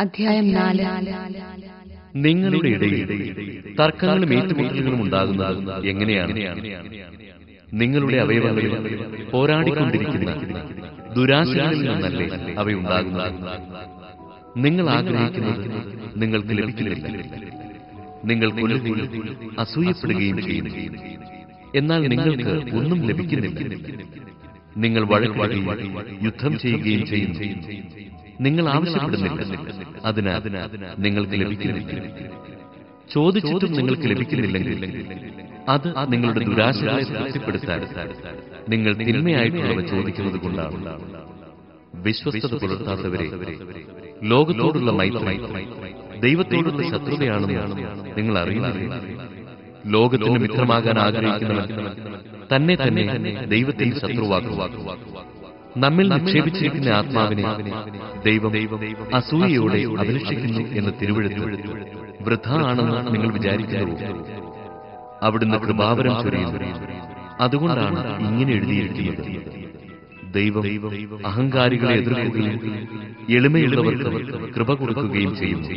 അധ്യായം 4. നിങ്ങളുടെ ഇടയിൽ തർക്കങ്ങളും ഏറ്റുമുട്ടലുകളും ഉണ്ടാകുന്നത് എങ്ങനെയാണ്? നിങ്ങളുടെ അവയവങ്ങളിൽ പോരാടിക്കൊണ്ടിരിക്കുന്ന ദുരാശകളിൽ നിന്നല്ലേ അവയുണ്ടാകുന്നത്? നിങ്ങൾ ആഗ്രഹിക്കുന്നത് നിങ്ങൾക്ക് ലഭിക്കുന്നില്ല. നിങ്ങൾ കൊല്ലുകയും അസൂയപ്പെടുകയും ചെയ്യുന്നു, എന്നാൽ നിങ്ങൾക്ക് ഒന്നും ലഭിക്കുന്നില്ല. നിങ്ങൾ വഴക്കിടുകയും യുദ്ധം ചെയ്യുകയും ചെയ്യുന്നു, നിങ്ങൾ ആവശ്യപ്പെടുന്നില്ല, അതിനാൽ നിങ്ങൾക്ക് ലഭിക്കുന്നില്ല. ചോദിച്ചിട്ടും നിങ്ങൾക്ക് ലഭിക്കുന്നില്ലെങ്കിൽ അത് നിങ്ങളുടെ ദുരാശകളെ തൃപ്തിപ്പെടുത്താൻ നിങ്ങൾ തിന്മയായിട്ടുള്ളവ ചോദിക്കുന്നത് കൊണ്ടാണ്. വിശ്വസ്തത പുലർത്താത്തവരെ, ലോകത്തോടുള്ള മൈത്രി ദൈവത്തോടുള്ള ശത്രുതയാണെന്ന് നിങ്ങൾ അറിയുന്നില്ല. ലോകത്തിന് മിത്രമാകാൻ ആഗ്രഹിക്കുന്നവൻ തന്നെ തന്നെ ദൈവത്തിന്റെ ശത്രുവാക്കും. നമ്മിൽ നിക്ഷേപിച്ചിരിക്കുന്ന ആത്മാവിനെ ദൈവം അസൂയയോടെ അഭിലഷിക്കുന്നു എന്ന് തിരുവെഴുത്ത് വൃഥ ആണെന്ന് നിങ്ങൾ വിചാരിക്കുന്നുവോ? അവിടുന്ന് കൃപാവരം ചൊരിയുന്നു. അതുകൊണ്ടാണ് ഇങ്ങനെ എഴുതിയിരിക്കുന്നത്: ദൈവം അഹങ്കാരികളെ എതിർക്കുകയും എളിമയുള്ളവർക്ക് കൃപ കൊടുക്കുകയും ചെയ്യുന്നു.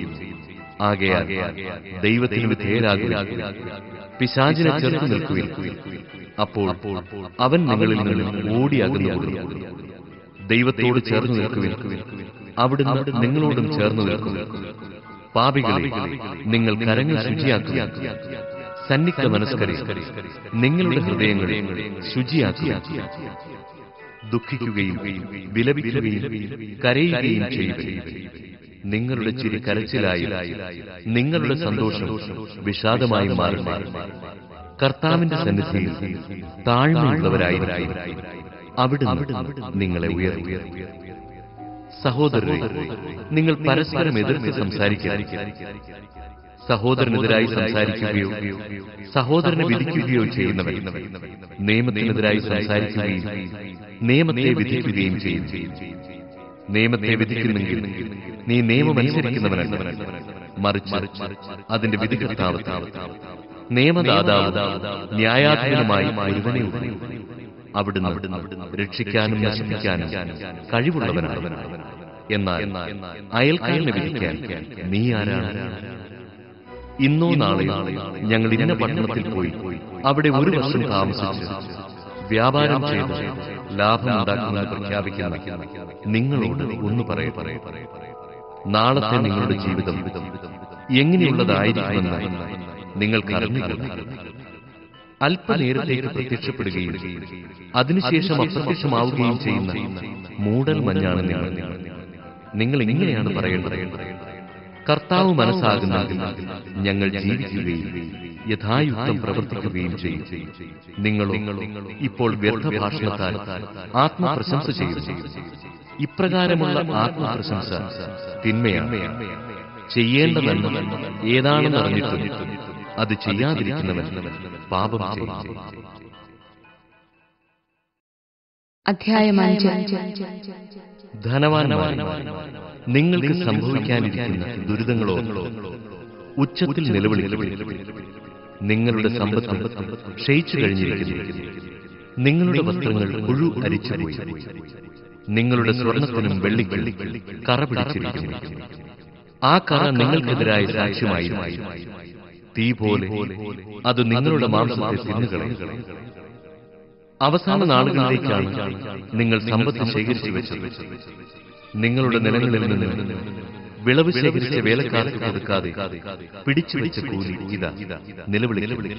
ആകയാൽ ദൈവത്തിന് വിധേയരാകുകയും പിശാചിനെ ചെറുത്തു നിൽക്കുകയും അപ്പോൾ അവൻ നിങ്ങളിൽ നിന്ന് ഓടി അകന്നുകൊള്ളും. ദൈവത്തോട് ചേർന്ന് നിൽക്കുകയും അവിടുന്ന് നിങ്ങളോടും ചേർന്ന് നിൽക്കും. പാപികളെ, നിങ്ങൾ കരങ്ങൾ ശുചിയാക്കുക. സന്നിഗ്ധ മനസ്കരെ, നിങ്ങളുടെ ഹൃദയങ്ങളെ ശുചിയാക്കുക. ദുഃഖിക്കുകയും വിലപിക്കുകയും കരയുകയും ചെയ്യുക. നിങ്ങളുടെ ചിരി കരച്ചിലായി, നിങ്ങളുടെ സന്തോഷം വിഷാദമായി മാറി. കർത്താവിന്റെ സന്നിധിയിൽ താഴ്മയുള്ളവരായിരിക്കും, അവിടുന്ന് നിങ്ങളെ ഉയർത്തി. സഹോദരരെ, നിങ്ങൾ പരസ്പരം എതിർത്ത് സംസാരിക്കരുത്. സഹോദരനെതിരായി സംസാരിക്കുകയോ സഹോദരനെ വിധിക്കുകയോ ചെയ്യുന്നവൻ നിയമത്തിനെതിരായി സംസാരിക്കുകയും നിയമത്തെ വിധിക്കുകയും ചെയ്യും. നിയമത്തെ വിധിക്കുന്നെങ്കിൽ നീ നിയമമനുസരിക്കുന്നവനല്ല, മറിച്ച് അതിന്റെ വിധികർത്താവ്, നിയമദാതാവ്, ന്യായാധിപനുമായി ഒരുവനെയുള്ളൂ. അവിടുന്ന് രക്ഷിക്കാനും നശിപ്പിക്കാനും കഴിവുള്ളവനാണ്. എന്നാൽ അയൽക്കാരനെ വിധിക്കാൻ നീ ആരാണ്? ഇന്നോ നാളെയോ ഞങ്ങൾ ഇന്ന പട്ടണത്തിൽ പോയി അവിടെ ഒരു വർഷം താമസിച്ച് വ്യാപാരം ചെയ്ത് ലാഭമുണ്ടാക്കുമെന്ന് പ്രഖ്യാപിക്കുന്ന നിങ്ങളോട് ഒന്ന് പറയട്ടെ. നാളത്തെ നിങ്ങളുടെ ജീവിതം എങ്ങനെയുള്ളതായിരിക്കുമെന്ന് നിങ്ങൾക്കറിഞ്ഞില്ല. അല്പനേരത്തേക്ക് പ്രത്യക്ഷപ്പെടുകയും അതിനുശേഷം അപ്രത്യക്ഷമാവുകയും ചെയ്യുന്ന മൂടൽ മഞ്ഞാണ് നിങ്ങൾ ഇങ്ങനെയാണ് പറയേണ്ടത്: കർത്താവ് മനസ്സാകുന്നെങ്കിൽ ഞങ്ങൾ ജീവിക്കുകയും യഥായുക്തം പ്രവർത്തിക്കുകയും ചെയ്യും. നിങ്ങളോ ഇപ്പോൾ വ്യർത്ഥഭാഷണത്താൽ ആത്മപ്രശംസ ചെയ്യും. ഇപ്രകാരമുള്ള ആത്മപ്രശംസ തിന്മയാണ്. ചെയ്യേണ്ട നന്മ ഏതാണെന്ന് അറിഞ്ഞിട്ടും അത് ചെയ്യാതിരിക്കുന്നവൻ പാപം ചെയ്യും. അധ്യായം 5. ധനവാന്മാരെ, നിങ്ങൾക്ക് സംഭവിക്കാനിരിക്കുന്ന ദുരിതങ്ങളോ ഉച്ചത്തിൽ നിലവിളിക്കുവിൻ. നിങ്ങളുടെ സമ്പത്ത് ക്ഷയിച്ചു കഴിഞ്ഞിരിക്കുന്നു. നിങ്ങളുടെ വസ്ത്രങ്ങൾ പുഴു അരിച്ചുപോയി. നിങ്ങളുടെ സ്വർണത്തിനും വെള്ളിക്കും കറ പിടിച്ചിരിക്കുന്നു. ആ കറ നിങ്ങൾക്കെതിരായ സാക്ഷ്യമായി തീ പോലെ അത് നിങ്ങളുടെ മാംസത്തെ തിന്നുകളയും. അവസാന നാളുകളിലേക്കാണ് നിങ്ങൾ സമ്പത്ത് ശേഖരിച്ചു വെച്ചത്. നിങ്ങളുടെ നിലങ്ങളിൽ നിന്ന് വിളവ് ശേഖരിച്ച വേലക്കാർക്ക് കൊടുക്കാതെ പിടിച്ചുവെച്ച കൂലി ഇതാ നിലവിളിക്കുന്നു.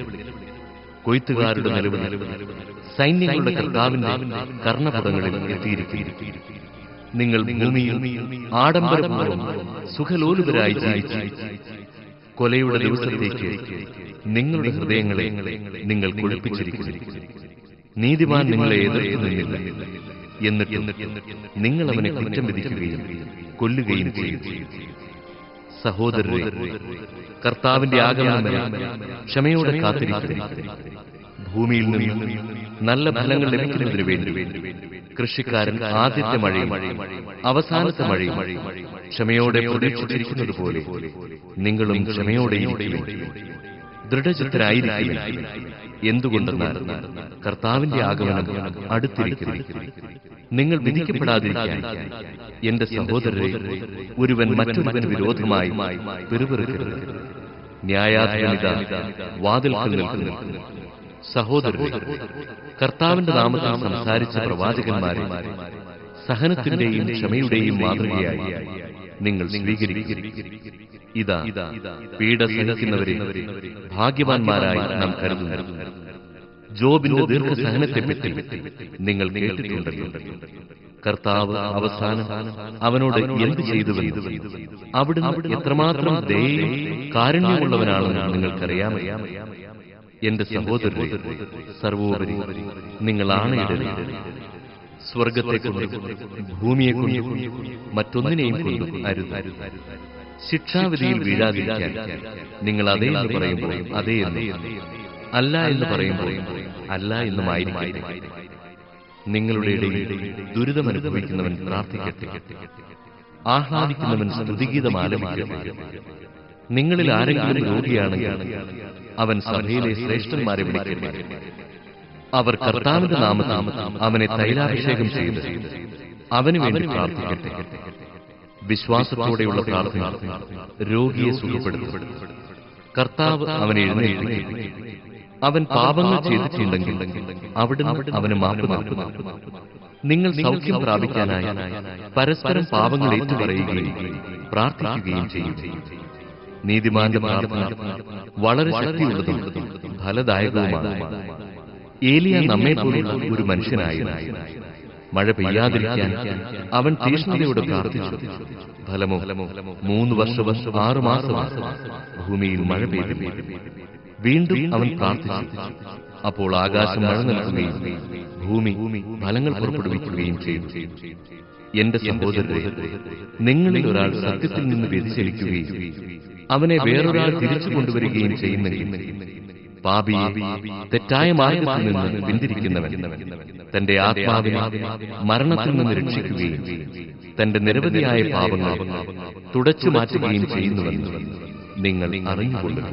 കൊയ്ത്തുകാരുടെ നിലവിളി സൈന്യങ്ങളുടെ കർത്താവിന്റെ കർണപുടങ്ങളിൽ എത്തിയിരിക്കുന്നു. നിങ്ങൾ ഭൂമിയിൽ ആഡംബരപൂർവ്വം സുഖലോലുപരായി ജീവിച്ചു. കൊലയുടെ ദിവസത്തേക്ക് നിങ്ങളുടെ ഹൃദയങ്ങളെ നിങ്ങൾ കുളിപ്പിച്ചിരിക്കുന്നു. നീതിമാൻ നിങ്ങളെ എതിർക്കുന്നില്ല, എന്നിട്ടും നിങ്ങൾ അവനെ കുറ്റം വിധിക്കുകയും കൊല്ലുകയും ചെയ്യും. സഹോദരരെ, കർത്താവിന്റെ ആഗമനം വരെ ക്ഷമയോടെ കാത്തിരിക്കുന്നു. ഭൂമിയിൽ നിന്ന് നല്ല ഫലങ്ങൾ ലഭിക്കുന്നതിനു വേണ്ടി കൃഷിക്കാരൻ ആദ്യത്തെ മഴയും അവസാനത്തെ മഴയും ക്ഷമയോടെ പ്രതീക്ഷിച്ചിരിക്കുന്നത് പോലെ നിങ്ങളും ക്ഷമയോടെ ദൃഢചിത്തരായിരിക്കും. എന്തുകൊണ്ടെന്നാൽ കർത്താവിന്റെ ആഗമനം അടുത്തിരിക്കുന്നു. നിങ്ങൾ വിധിക്കപ്പെടാതിരിക്കാൻ എന്റെ സഹോദരരെ ഒരുവൻ മറ്റൊരുവന് വിരോധമായി പിറുപിറുക്കരുത്. ന്യായാധിപനിതാ വാതിൽക്കൽ നിൽക്കുന്നു. സഹോദരരെ, കർത്താവിന്റെ നാമത്തിൽ സംസാരിച്ച പ്രവാചകന്മാരെ സഹനത്തിന്റെയും ക്ഷമയുടെയും മാതൃകയായി നിങ്ങൾ സ്വീകരിക്കും. ഇതാ പീഡ സഹിക്കുന്നവരെ ഭാഗ്യവാന്മാരായി നാം കരുതുന്നു. ജോബിന്റെ ദീർഘസഹനത്തെപ്പറ്റി നിങ്ങൾ കേട്ടിട്ടുണ്ടല്ലോ. കർത്താവ് അവസാനം അവനോട് എന്ത് ചെയ്തുവെന്ന്, അവിടുന്ന് എത്രമാത്രം ദയയും കാരുണ്യമുള്ളവനാണെന്ന് നിങ്ങൾക്കറിയാമേ. എന്റെ സഹോദരരെ, സർവോപരി നിങ്ങൾ ആണയിടരുത്. സ്വർഗത്തെക്കൊണ്ടും ഭൂമിയെക്കൊണ്ടും മറ്റൊന്നിനെയും കൊണ്ടും അരുത്. ശിക്ഷാവിധിയിൽ വീഴാതിരിക്കാൻ നിങ്ങൾ അതേ എന്ന് പറയുമ്പോൾ അതേ എന്നും, അല്ല എന്ന് പറയുമ്പോൾ അല്ല എന്നുമായിരിക്കട്ടെ. നിങ്ങളുടെ ഇടയിൽ ദുരിതമനുഭവിക്കുന്നവൻ പ്രാർത്ഥിക്കട്ടെ. ആഹ്ലാദിക്കുന്നവൻ സ്തുതിഗീതം ആലപിക്കട്ടെ. നിങ്ങളിൽ ആരെങ്കിലും രോഗിയാണെങ്കിൽ അവൻ സഭയിലെ ശ്രേഷ്ഠന്മാരെ വിളിക്കട്ടെ. അവർ കർത്താവിന്റെ നാമത്തിൽ അവനെ തൈലാഭിഷേകം ചെയ്ത് അവന് വേണ്ടി പ്രാർത്ഥിക്കട്ടെ. വിശ്വാസത്തോടെയുള്ള പ്രാർത്ഥന രോഗിയെ സുഖപ്പെടുത്തും. കർത്താവ് അവനെ എഴുന്നേൽപ്പിക്കും. അവൻ പാപങ്ങൾ ചെയ്തിട്ടുണ്ടെങ്കിൽ അവിടുന്ന് അവന് മാപ്പ് നൽകും. നിങ്ങൾ സൗഖ്യം പ്രാപിക്കാനായി പരസ്പരം പാപങ്ങൾ ഏറ്റുപറയുകയും പ്രാർത്ഥിക്കുകയും ചെയ്യും. നീതിമാന്റെ പ്രാർത്ഥന വളരെ ശക്തിയുള്ളതും ഫലദായകവുമാണ്. ഏലിയ നമ്മെപ്പോലുള്ള ഒരു മനുഷ്യനായിരുന്നു. മഴ പെയ്യാതിരിക്കാൻ അവൻ തീഷ്ണതയോടെ പ്രാർത്ഥിച്ചു. ഫലമോ 3 വർഷവും 6 മാസവും ഭൂമിയിൽ മഴ പെയ്തു. വീണ്ടും അവൻ പ്രാർത്ഥിച്ചു. അപ്പോൾ ആകാശം മഴ നൽകുകയും ഭൂമി ഫലങ്ങൾ പുറപ്പെടുവിക്കുകയും ചെയ്തു. എന്റെ സഹോദരരെ, നിങ്ങളിൽ ഒരാൾ സത്യത്തിൽ നിന്ന് വ്യതിചലിക്കുകയും അവനെ വേറൊരാൾ തിരിച്ചു കൊണ്ടുവരികയും ചെയ്യുന്നെങ്കിൽ പാപിയെ തെറ്റായ മാർഗത്തിൽ നിന്ന് പിന്തിരിക്കുന്നവൻ തന്റെ ആത്മാവിനെ മരണത്തിൽ നിന്ന് രക്ഷിക്കുകയും തന്റെ നിരവധിയായ പാപങ്ങൾ തുടച്ചു മാറ്റുകയും ചെയ്യുന്നുവെന്ന് നിങ്ങൾ അറിഞ്ഞുകൊള്ളുക.